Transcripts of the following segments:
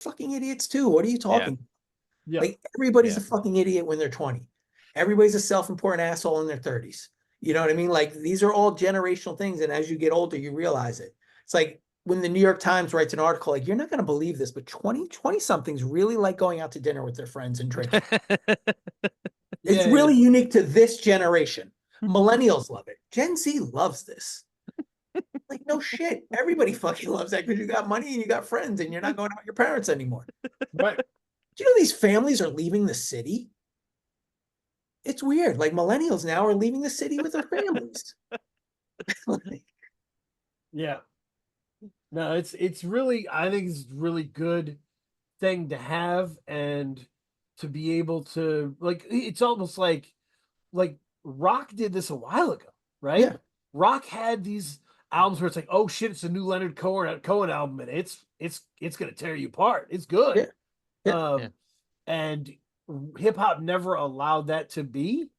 fucking idiots too. What are you talking? Yeah. Like everybody's Yeah. a fucking idiot when they're 20. Everybody's a self-important asshole in their 30s. You know what I mean? Like these are all generational things. And as you get older, you realize it. It's like when the New York Times writes an article, like, you're not going to believe this, but 20 somethings really like going out to dinner with their friends and drinking. It's really unique to this generation. Millennials love it. Gen Z loves this. Like, no shit. Everybody fucking loves that because you got money and you got friends and you're not going out with your parents anymore. Right. Do you know these families are leaving the city? It's weird. Like millennials now are leaving the city with their families. Like, Yeah. No, it's really, I think it's a really good thing to have, and to be able to, like, it's almost like Rock did this a while ago, right? Yeah. Rock had these albums where it's like, oh shit, it's a new Leonard Cohen album, and it's gonna tear you apart. It's good. Yeah. Yeah. And hip hop never allowed that to be.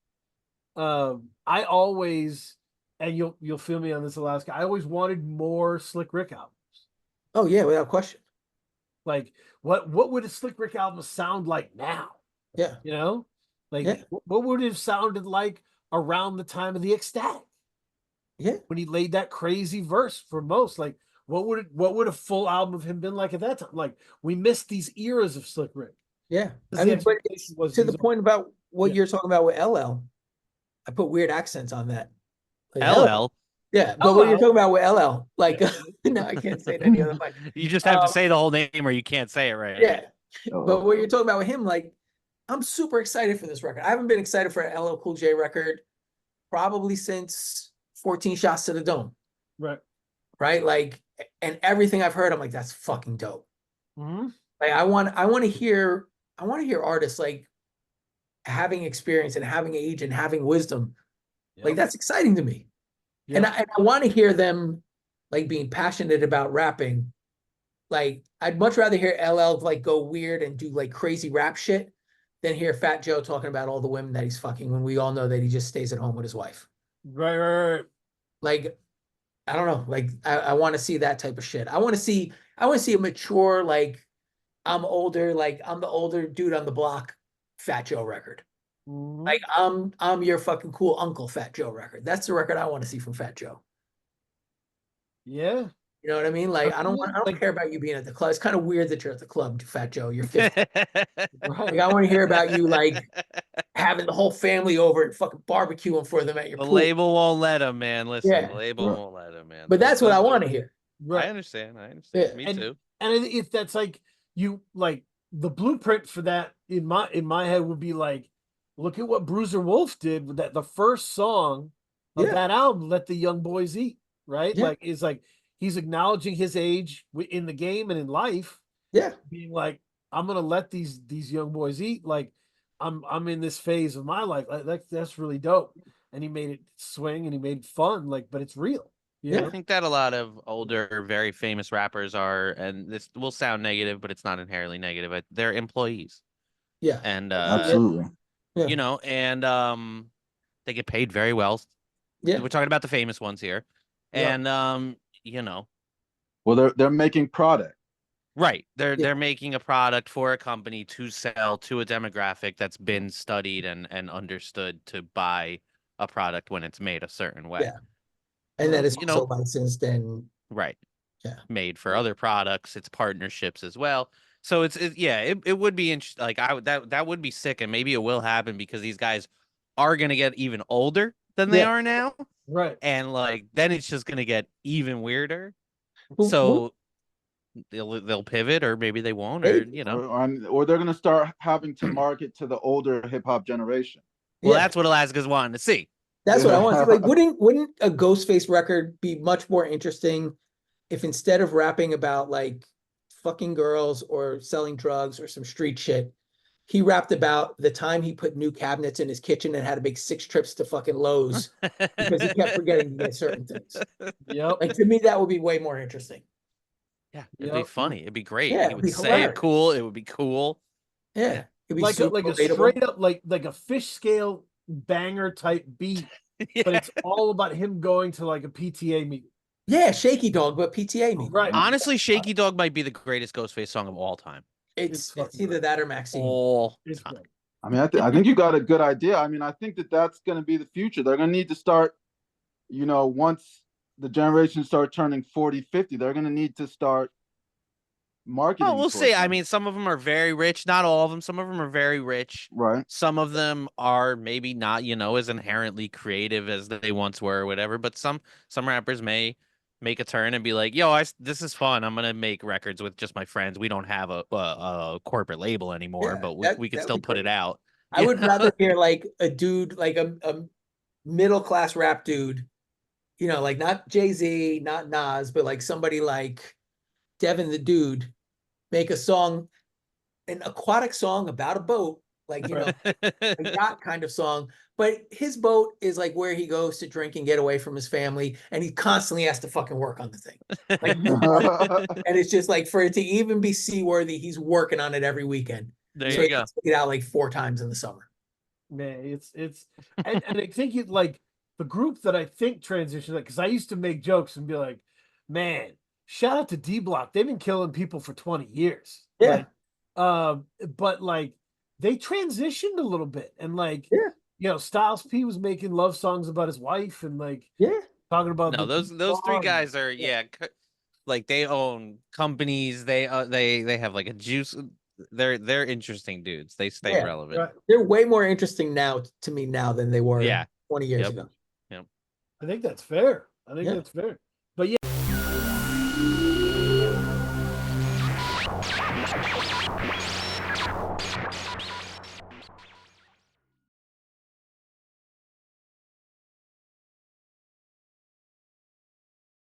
I always, and you'll feel me on this, Alaska, I always wanted more Slick Rick albums. Oh yeah, without question. Like what would a Slick Rick album sound like now? Yeah. You know, like Yeah. what would it have sounded like around the time of the Ecstatic? Yeah. When he laid that crazy verse for most, like what would a full album of him been like at that time? Like we missed these eras of Slick Rick. Yeah. I mean, but to the point about what you're talking about with LL, I put weird accents on that. Like, LL. Yeah, but what you're talking about with LL, like, no, I can't say it any other way. You just have to say the whole name or you can't say it right. Yeah. But what you're talking about with him, like, I'm super excited for this record. I haven't been excited for an LL Cool J record probably since 14 Shots to the Dome. Right. Right? Like, and everything I've heard, I'm like, that's fucking dope. Mm-hmm. Like, I want to hear artists like having experience and having age and having wisdom. Yep. Like, that's exciting to me. Yep. And I want to hear them like being passionate about rapping. Like, I'd much rather hear LL like go weird and do like crazy rap shit than hear Fat Joe talking about all the women that he's fucking when we all know that he just stays at home with his wife. Right. Like, I don't know. Like, I want to see that type of shit. I want to see a mature, like, I'm the older dude on the block Fat Joe record. Mm-hmm. Like, I'm your fucking cool uncle Fat Joe record. That's the record I want to see from Fat Joe. Yeah. You know what I mean? Like, I don't care about you being at the club. It's kind of weird that you're at the club, Fat Joe. You're 50. Like, I want to hear about you, like, having the whole family over and fucking barbecuing for them at your pool. The label won't let him, man. Listen, the label won't let him, man. But that's what I want to hear. Right. I understand. Yeah. Me too. And if that's like, you, like, the blueprint for that in my head would be like, look at what Bruiser Wolf did with that. The first song of that album, Let the Young Boys Eat, right? Yeah. Like, it's like, he's acknowledging his age in the game and in life. Yeah. Being like, I'm going to let these young boys eat. Like, I'm in this phase of my life. That's really dope. And he made it swing and he made it fun. Like, but it's real. Yeah. I think that a lot of older, very famous rappers are, and this will sound negative, but it's not inherently negative. They're employees. Yeah. And, absolutely. Yeah. You know, and, they get paid very well. Yeah. We're talking about the famous ones here. And, you know, well, they're making product, right? They're making a product for a company to sell to a demographic that's been studied and understood to buy a product when it's made a certain way. Yeah, and that is also licensed and made for other products. It's partnerships as well. So it would be interesting. Like that would be sick, and maybe it will happen because these guys are gonna get even older than they are now. Right. And like then it's just gonna get even weirder. So they'll pivot, or maybe they won't, or or they're gonna start having to market to the older hip hop generation. Well, that's what Alaska's wanting to see. That's what I want to see. Like, wouldn't a Ghostface record be much more interesting if instead of rapping about like fucking girls or selling drugs or some street shit, he rapped about the time he put new cabinets in his kitchen and had to make 6 trips to fucking Lowe's because he kept forgetting to get certain things. Yep. Like, to me, that would be way more interesting. Yeah, it'd be funny. It'd be great. Yeah, he would say it cool. It would be cool. Yeah. It'd be like a straight up like a Fish Scale banger type beat, but it's all about him going to like a PTA meeting. Yeah, Shaky Dog, but PTA meeting. Right. Honestly, Shaky Dog might be the greatest Ghostface song of all time. It's fucking either great. that or Maxine. All It's time. great. I mean, I think you got a good idea. I mean, I think that's going to be the future. They're going to need to start, once the generation start turning 40, 50, they're going to need to start marketing. Oh, we'll towards see. I them. mean, some of them are very rich. Not all of them. Some of them are very rich. Right. Some of them are maybe not, as inherently creative as they once were or whatever. But some rappers may make a turn and be like, "Yo, this is fun. I'm gonna make records with just my friends. We don't have a corporate label anymore, Yeah, but we can that'd still be put it great. out." I would rather hear like a dude, like a middle class rap dude, like not Jay-Z, not Nas, but like somebody like Devin the Dude, make a song, an aquatic song about a boat, like a yacht kind of song. But his boat is like where he goes to drink and get away from his family, and he constantly has to fucking work on the thing. Like, and it's just like for it to even be seaworthy, he's working on it every weekend. There So you he go. has to get out like 4 times in the summer. Man, it's and I think it like the group that I think transitioned, because I used to make jokes and be like, man, shout out to D Block. They've been killing people for 20 years. Yeah. But like they transitioned a little bit, and like Yeah. Styles P was making love songs about his wife and like Yeah. talking about No, those 3 guys are like they own companies. They have like a juice. They're interesting dudes. They stay Yeah, relevant. right. They're way more interesting now to me now than they were Yeah. 20 years Yep. ago. I think that's fair. I think Yeah. that's fair. But yeah.